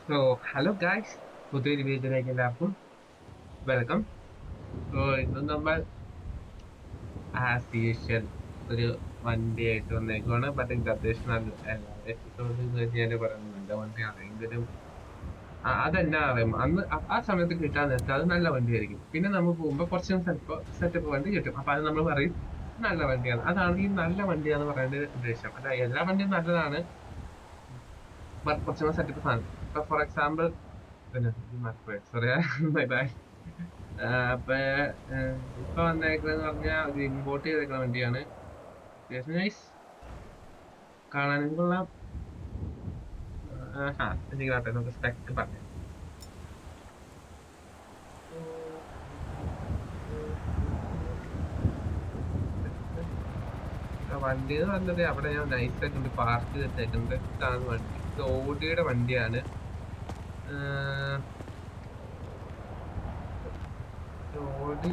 So hello guys, പുതിയൊരു വീഡിയോയിലേക്ക് എല്ലാവർക്കും വെൽക്കം. സോ ഇന്ന് നമ്മൾ ആസ് യൂഷ്വൽ ഒരു വണ്ടിയായിട്ട് വന്നേക്കുവാണ്. ബട്ട് എനിക്ക് അത്യാവശ്യം നല്ല എപ്പിസോഡ് എന്ന് വെച്ചാൽ പറയുന്നത് നല്ല വണ്ടിയാണ് എങ്കിലും അതെന്നാ അറിയാം അന്ന് ആ സമയത്ത് കിട്ടാൻ നേരത്തെ അത് നല്ല വണ്ടിയായിരിക്കും. പിന്നെ നമ്മൾ പോകുമ്പോൾ കുറച്ചും സെറ്റപ്പ് വണ്ടി കിട്ടും. അപ്പൊ അത് നമ്മൾ പറയും നല്ല വണ്ടിയാണ്. അതാണ് ഈ നല്ല വണ്ടിയാന്ന് പറയുന്നത് ഉദ്ദേശം. അല്ല, എല്ലാ വണ്ടിയും നല്ലതാണ്, ബട്ട് കുറച്ചും സെറ്റപ്പ് സാധനം. ഇപ്പൊ ഫോർ എക്സാമ്പിൾ പിന്നെ സോറി അപ്പൊ ഇപ്പൊ വന്നേക്കണെന്ന് പറഞ്ഞാൽ ഒരു ഇമ്പോർട്ട് ചെയ്തേക്കുന്ന വണ്ടിയാണ്. അത്യാവശ്യം നൈസ്, കാണാനും കൊള്ളാം. എന്തെങ്കിലും നമുക്ക് സ്പെക്ക് പറയാം. വണ്ടി എന്ന് പറഞ്ഞത് അവിടെ ഞാൻ നൈസായിട്ട് കൊണ്ട് പാർക്ക് ചെയ്തിട്ടേക്കുന്നത്. ഇതാണ് വണ്ടി. ഇത് ഓഡിയുടെ വണ്ടിയാണ്. ഓടി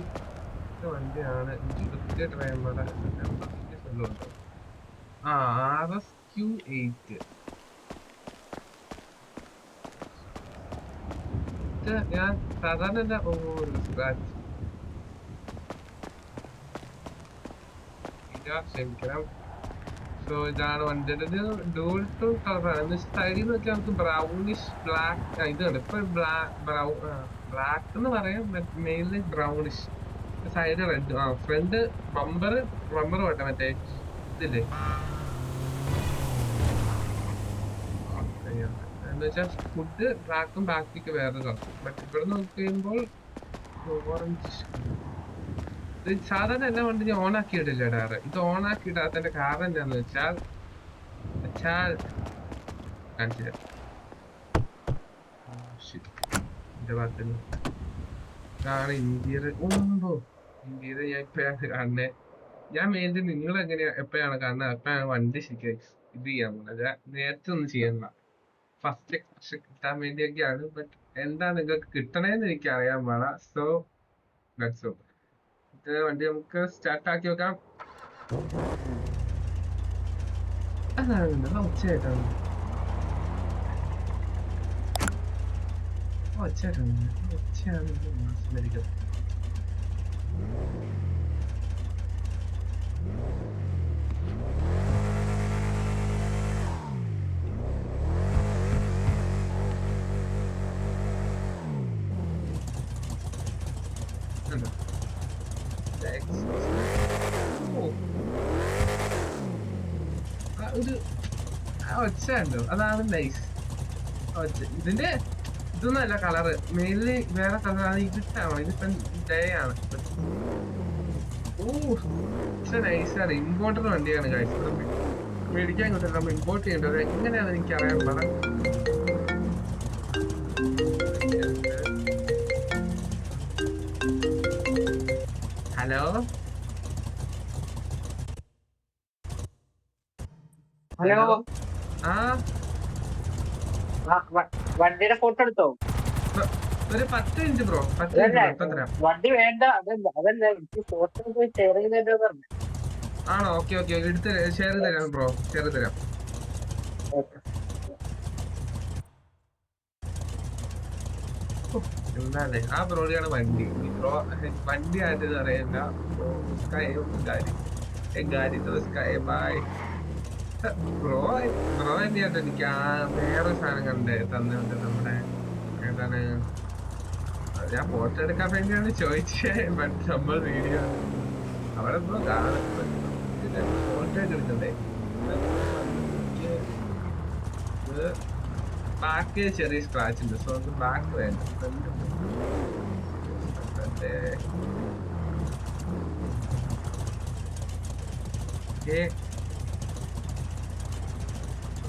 വണ്ടിയാണ്. എനിക്ക് കൃത്യമായിട്ട് പറയുമ്പോൾ ഉണ്ടോ? RSQ8. ഇത് ഞാൻ സാധാരണ എന്താ സ്ക്രാച്ച് ക്ഷമിക്കണം. സോ ഇതാണ് വണ്ടിയുടെ ഒരു ഡൂൾ ടോൺ കളറാണ്. സൈഡിൽ നോക്കി നമുക്ക് ബ്രൗണിഷ് ബ്ലാക്ക് ഇതാണ്. ഇപ്പൊ ബ്ലാക്ക് എന്ന് പറയാം, mainly brownish. Side red. Front bumper വേട്ടെ, മറ്റേ ഇതില്ലേ എന്ന് വെച്ചാൽ ഫുഡ് ബ്ലാക്കും ബാക്കിക്ക് വേറെ കളർ. ബട്ട് ഇവിടെ നോക്കി കഴിയുമ്പോൾ ഓറഞ്ച്. ഇത് സാധാരണ എല്ലാ വണ്ടി ഞാൻ ഓൺ ആക്കി ഇടില്ല ഇടാറ്. ഇത് ഓൺ ആക്കി ഇടാത്തതിന്റെ കാരണം എന്താണെന്ന് വെച്ചാൽ കാണിച്ചു തരാം. എന്റെ ഭാഗത്ത് ഇതാണ് ഇന്റീരിയർ. ഇന്റീരിയർ ഞാൻ ഇപ്പഴാണ് കാണുന്നത്. ഞാൻ മെയിൻലി നിങ്ങൾ എങ്ങനെയാ എപ്പോഴാണ് കാണുന്നത്, എപ്പോഴാണ് വണ്ടി ശരിക്കും ഇത് ചെയ്യാൻ പോകുന്നത്. നേരത്തെ ഒന്നും ചെയ്യാനില്ല, ഫസ്റ്റ് എക്സ്പ്രഷൻ കിട്ടാൻ വേണ്ടിയൊക്കെയാണ്. ബട്ട് എന്താ നിങ്ങൾക്ക് കിട്ടണേന്ന് എനിക്ക് അറിയാൻ പാടാ. So let's go. ഇത് വണ്ടി നമുക്ക് സ്റ്റാർട്ട് ആക്കി വെക്കാം. അതാണ് ഉച്ചയായിട്ടാണ് ഉച്ചയാണ് സ്മരിക്കുന്നത്. ഒരു ഒച്ച ഉണ്ടോ, അതാണ് നൈസ് ഒച്ച. ഇതിന്റെ ഇതൊന്നല്ല കളറ്, മെയിൻലി വേറെ കളറാണ്. ഇതിട്ടാണോ? ഇതിപ്പം ഡേ ആണ്. നൈസാണ്. ഇമ്പോർട്ടർ വണ്ടിയാണ് കാഴ്ച. മേടിക്കാൻ കിട്ടില്ല, നമ്മൾ ഇമ്പോർട്ട് ചെയ്യേണ്ടത് എങ്ങനെയാണെന്ന് എനിക്ക് അറിയാൻ പാടാ. Hello hello. ആ വണ്ടിയുടെ ഫോട്ടോ എടുത്തോ? ഒരു 10 മിനിറ്റ് ബ്രോ, 10 മിനിറ്റ് ഇപ്പൊ തരാം. വണ്ടി വേണ്ട, അതല്ല എനിക്ക് ഫോട്ടോ ഷെയർ ചെയ്തോ പറഞ്ഞു. ആണോ? ഓക്കെ ഓക്കെ, എടുത്ത് ഷെയർ തരാം ബ്രോ, ഷെയർ തരാം. എന്താല്ലേ ആ ബ്രോഡിയാണ് വണ്ടി. ബ്രോ വണ്ടി ആയിട്ട് അറിയില്ല. ബ്രോ ബ്രോ തന്നെയായിട്ട് എനിക്ക് ആ വേറെ സാധനം കണ്ടേ തന്നുകൊണ്ട്. നമ്മുടെ ഏതാണ്, ഞാൻ ഫോട്ടോ എടുക്കാൻ വേണ്ടിയാണ് ചോദിച്ചത്. ബട്ട് നമ്മൾ വീഡിയോ അവിടെ ബ്രോ കാണും. ഫോട്ടോ ഒക്കെ എടുക്കണ്ടേ? ഇത് ബാക്ക് ചെറിയ സ്ക്രാച്ച് ഉണ്ട്. സോ നമുക്ക് ബാക്ക് വേണ്ട.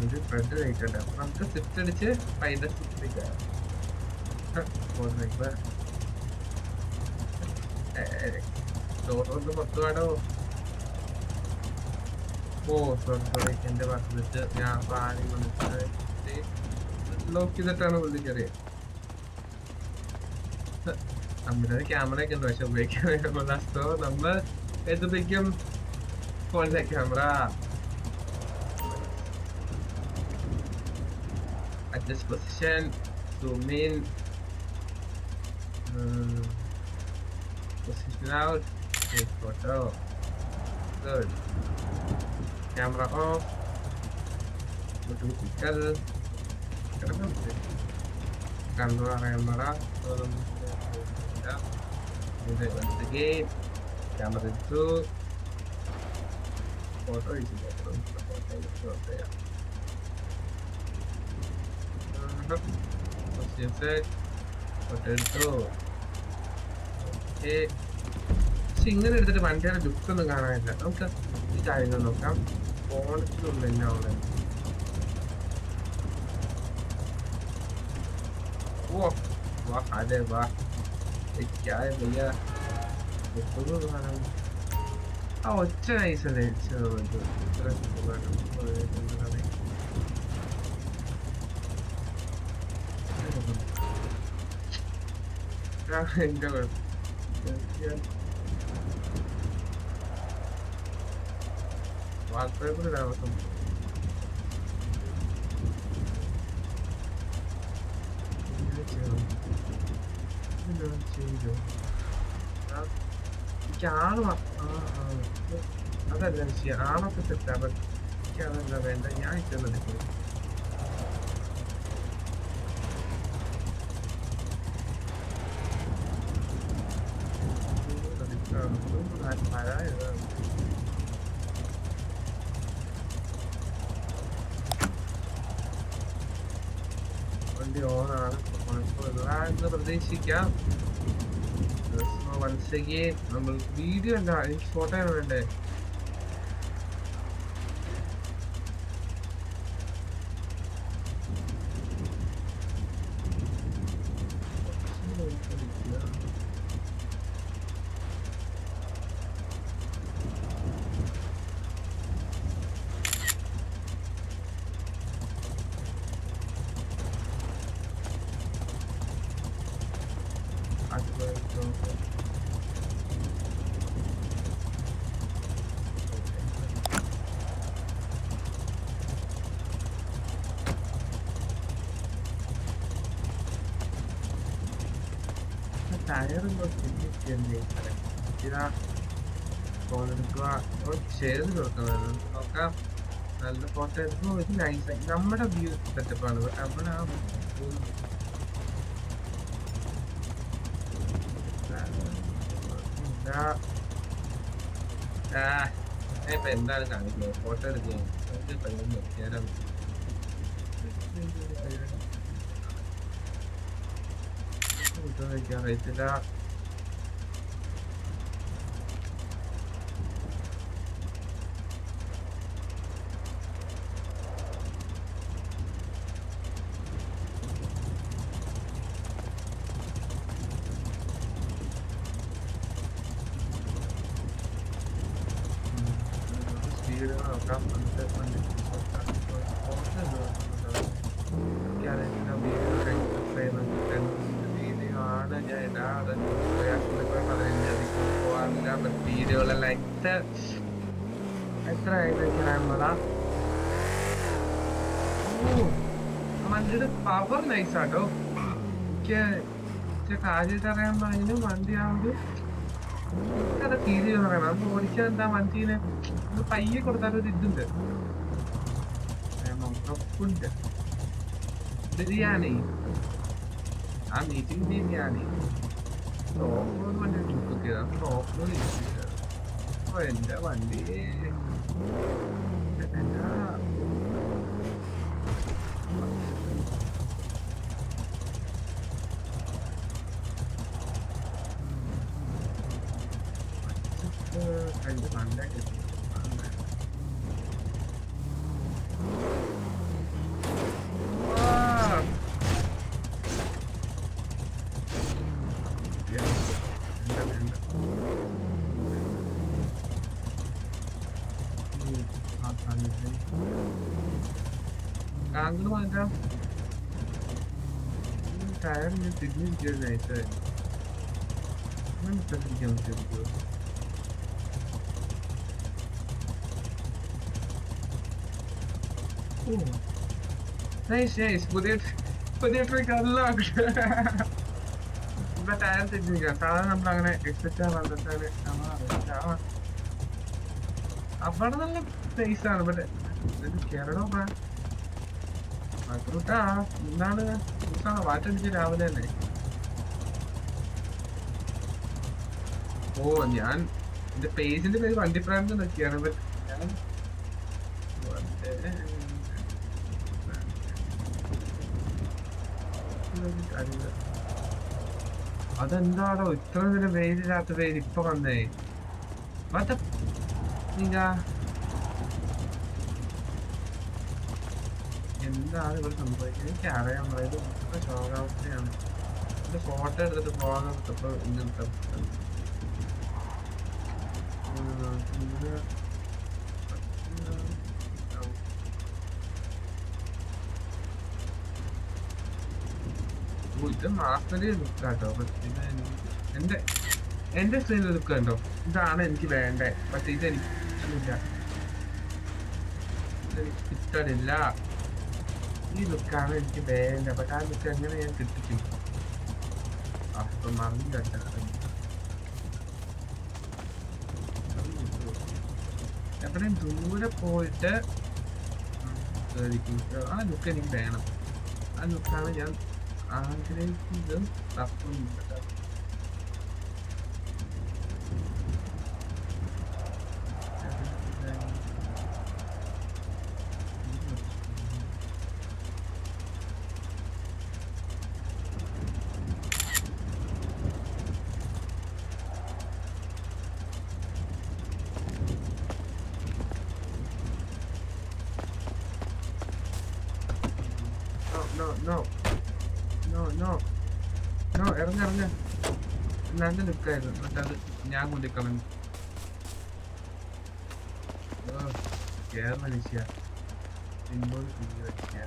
ഒരു ഫ്രണ്ട് കഴിക്കട്ടെ. അപ്പൊ നമുക്ക് സ്വിഫ്റ്റ് അടിച്ച് ഫൈൻഡ് സ്വിഫ്റ്റ് ഡോറൊന്ന് പുറത്ത് വേണോ? സോറി എന്റെ ഭാഗത്ത് ഞാൻ പാനി വന്നിട്ട് ലോക്ക് ചെയ്തിട്ടാണ് വിളിച്ചറിയാം. നമ്മുടെ ക്യാമറ ഒക്കെ ഉണ്ട്, പക്ഷെ ഉപയോഗിക്കാൻ സോ നമ്മൾ ഏതുപയോഗിക്കും ഫോണിലെ camera. Adjust position. zoom in, position out, take photo, good. Camera off, go to pickle, camera, once again, camera into, photo is position set, photo into, okay. പക്ഷെ ഇങ്ങനെ എടുത്തിട്ട് വണ്ടിയുടെ ലുക്ക് ഒന്നും കാണാനില്ല. നമുക്ക് ഈ കാര്യങ്ങൾ നോക്കാം. ഫോണിലുള്ള തന്നെ അവിടെ ഓ വാ അതെ വാ ഭയ്യ ആ ഒറ്റ നൈസല്ലേ എന്റെ വാൾപേപ്പർ ഇടാൻ എനിക്ക് അതല്ല വിഷയം. ആണൊക്കെ സെറ്റാ. എനിക്ക് അതല്ല വേണ്ട. ഞാൻ ഇട്ടെന്നത് വണ്ടി ഓണാണ്. എന്ന് പ്രതീക്ഷിക്കാം. വൺസ് അഗെയിൻ നമ്മൾ വീഡിയോ അല്ല, എനിക്ക് ഫോട്ടോ ആണ് വേണ്ടേ. ടയറൊന്നും ഫോൺ എടുക്കുക, ഷെയർ കൊടുക്കണം. നോക്കാം. നല്ല ഫോട്ടോ എടുക്കുമ്പോൾ ഒരു നൈസായി നമ്മുടെ വ്യൂ സെറ്റപ്പാണ്. നമ്മുടെ ഇപ്പൊ എന്താണ് കാണിക്കുന്നത്? ഫോട്ടോ എടുക്കുകയാണ് അറിയത്തില്ല. സ്പീഡ് നോക്കാം. ആണ് ഞാൻ ഇടാറ്. പോവാറില്ല. വീഡിയോകളെല്ലാം എത്ര ആയിട്ടാ. വണ്ടിയുടെ പവർ നൈസാട്ടോ. എനിക്ക് കാര്യമായിട്ട് അറിയാൻ പറഞ്ഞു വണ്ടി ആ ഒരു അത് ഫീൽ ചെയ്ത് പറയണം. അത് ഓടിക്കാൻ എന്താ വണ്ടീനെ പയ്യെ കൊടുത്താലൊരു ഇതുണ്ട്. ഫുഡ് ബിരിയാണി, ആ മീറ്റിംഗ് ബിരിയാണി ഓഫ് റോഡ് വണ്ടി ബുക്ക് ചെയ്താൽ ഓഫ് റോഡ് അപ്പൊ എന്റെ വണ്ടി നല്ല കിട്ടി. ആംഗിൾ മാറ്റാം. ടയറിന് തിരിഞ്ഞിരിക്കാൻ നൈസായിരുന്നു. മനസ്സിലാക്കാൻ പറ്റുമോ? Nice nice. പുതിയ നല്ല ഇവിടെ ടയർ തെറ്റിരിക്കുക. സാധാരണ നമ്മളങ്ങനെ എക്സിറ്റ് വന്നിട്ടാണ് അവിടെ നല്ല സ്പേസ് ആണ്. ബട്ട് കേരളോ മക്രൂട്ടാ എന്താണ് ദിവസമാണോ വാറ്റടിച്ച് രാവിലെ തന്നെ? ഓ ഞാൻ എന്റെ പേജിന്റെ പേര് വണ്ടിപ്രാന്ത് നോക്കിയാണ്. ബട്ട് ഞാൻ അതെന്താണോ ഇത്ര നേരം വെയിലില്ലാത്ത പേര് ഇപ്പൊ വന്നേ? എന്താണ് ഇവിടെ സംഭവിക്കുന്നത്? എനിക്ക് അറിയാൻ പറയുന്നത് മൊത്തം ശോകാവസ്ഥയാണ്. എന്റെ ഫോട്ടോ എടുത്തിട്ട് പോകാൻ ഇങ്ങനത്തെ ഇത് മാസ്റ്ററി ലുക്കാട്ടോ. പിന്നെ എന്റെ എന്റെ സ്ക്രീനിൽ ലുക്ക് കണ്ടോ? ഇതാണ് എനിക്ക് വേണ്ടേ. പക്ഷെ ഇതെനിക്ക് ഇഷ്ടമില്ല. ഈ ലുക്കാണ് എനിക്ക് വേണ്ട. പക്ഷെ ആ ലുക്ക് എങ്ങനെ ഞാൻ കിട്ടിക്കും? അപ്പൊ മറിഞ്ഞ എവിടെയും ദൂരെ പോയിട്ട് ആ ലുക്ക് എനിക്ക് വേണം. ആ ലുക്കാണ് ഞാൻ ആഗ്രഹിക്കുന്നത്. തപ്പൊന്നുമില്ല. ഇറങ്ങ നല്ല ലുക്കായിരുന്നു. പക്ഷെ അത് ഞാൻ കൊണ്ടിക്കളഞ്ഞു. മനുഷ്യ പിന്നോട് കുഞ്ഞു വയ്ക്കുക.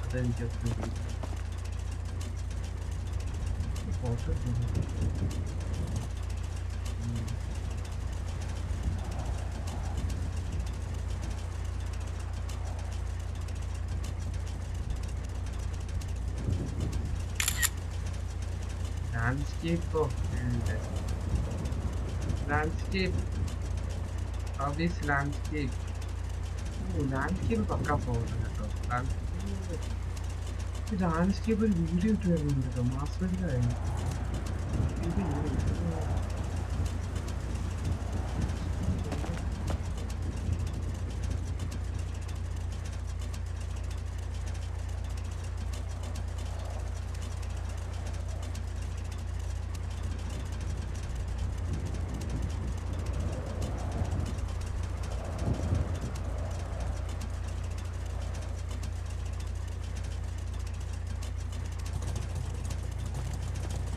അതെനിക്ക് ഫോട്ടോ ലാൻഡ്സ്കേപ്പോ ലാൻഡ്സ്കേപ്പ് ഓബിയസ് ലാൻഡ്സ്കേപ്പ് ലാൻഡ്സ്കേപ്പ് പക്കാ പോകുന്നു കേട്ടോ. ലാൻഡ്സ്കേപ്പ് ഒരു വീഡിയോ ഇട്ട് വരുന്നുണ്ട് കേട്ടോ. മാസ്മരിക്കായിരുന്നു.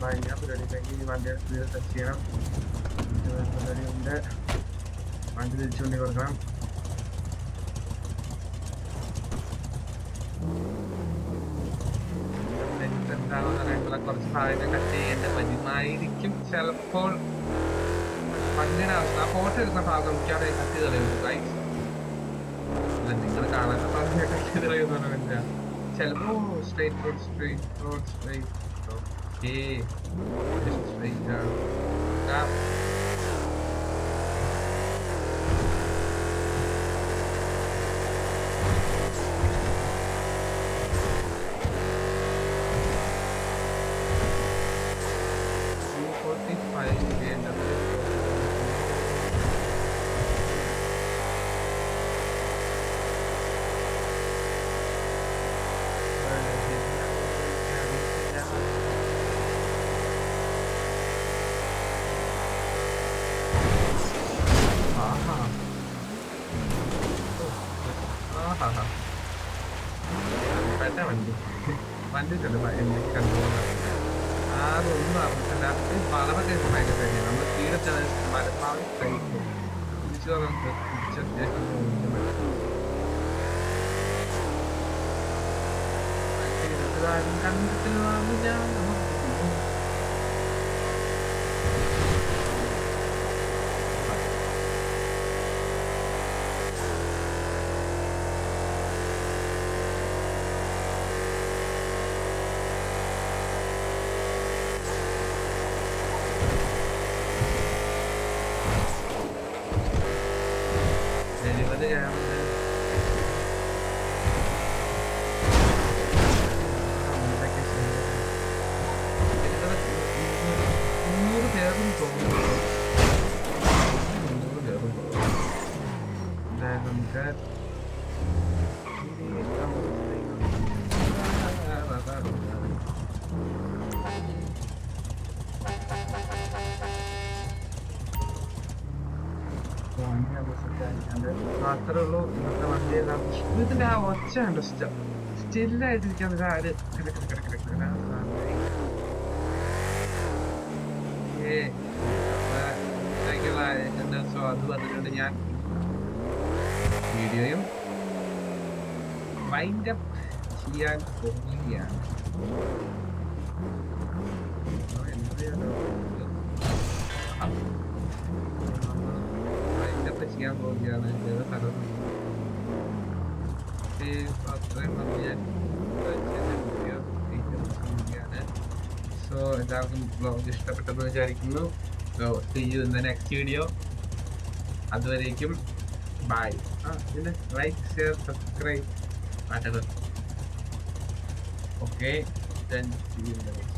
ഭയങ്കര പരിപാടി. വണ്ടിയുടെ സ്പീഡ് ടച്ച് ചെയ്യണം. പരിപാടിയുണ്ട്. വണ്ടി തിരിച്ചുകൊണ്ടി കൊടുക്കണം. എന്താണെന്ന് അറിയാനുള്ള കുറച്ച് ഭാഗങ്ങൾ കട്ട് ചെയ്യേണ്ട വരുമായിരിക്കും ചിലപ്പോൾ. വണ്ടിയുടെ അവസ്ഥ ആ ഫോട്ടോ എടുക്കുന്ന ഭാഗം മിക്കവാറും കട്ട് ചെയ്ത് കളയുന്നു. അല്ല നിങ്ങൾ കാണാത്ത ഭാഗം കട്ട് ചെയ്ത് കളയുന്നു പറഞ്ഞില്ല. ചിലപ്പോ straight road straight Okay, just straight down. Stop. വണ്ടി അതൊന്നും അറിഞ്ഞിട്ടില്ല. വളവൊക്കെ ഭയങ്കര തന്നെയാണ്. നമ്മൾ സ്പീഡൊക്കെ പരമാവധി കഴിക്കും. തിരിച്ചു നമുക്ക് തിരിച്ച് കണ്ടിട്ടില്ലാന്ന് ഞാൻ ഡെലിവറി ചെയ്യാറുണ്ട്. മുന്നൂറ് പേരും തോന്നുന്നു. 300 പേരും തോന്നുന്നു. എന്തായാലും നമുക്ക് മാത്രേ ഉള്ളൂ ഇന്നത്തെ വണ്ടിയെല്ലാം. ഇതിന്റെ ആ ഒച്ച ഉണ്ട്, സ്റ്റില്ലായിട്ടിരിക്കാൻ സോ അത് പറഞ്ഞിട്ടുണ്ട്. ഞാൻ വീഡിയോയും വൈൻഡ് അപ്പ് ചെയ്യാൻ പോവുകയാണ്. വൈൻഡപ്പ് ചെയ്യാൻ പോവുകയാണ്. അത്രയും പറഞ്ഞ് ഞാൻ വീഡിയോ ചെയ്യുകയാണ്. സോ എല്ലാവർക്കും ബ്ലോഗ് ഇഷ്ടപ്പെട്ടെന്ന് വിചാരിക്കുന്നു. So see you in the next video. അതുവരേക്കും ബൈ. പിന്നെ like, share, subscribe, whatever. Okay, then see you in the next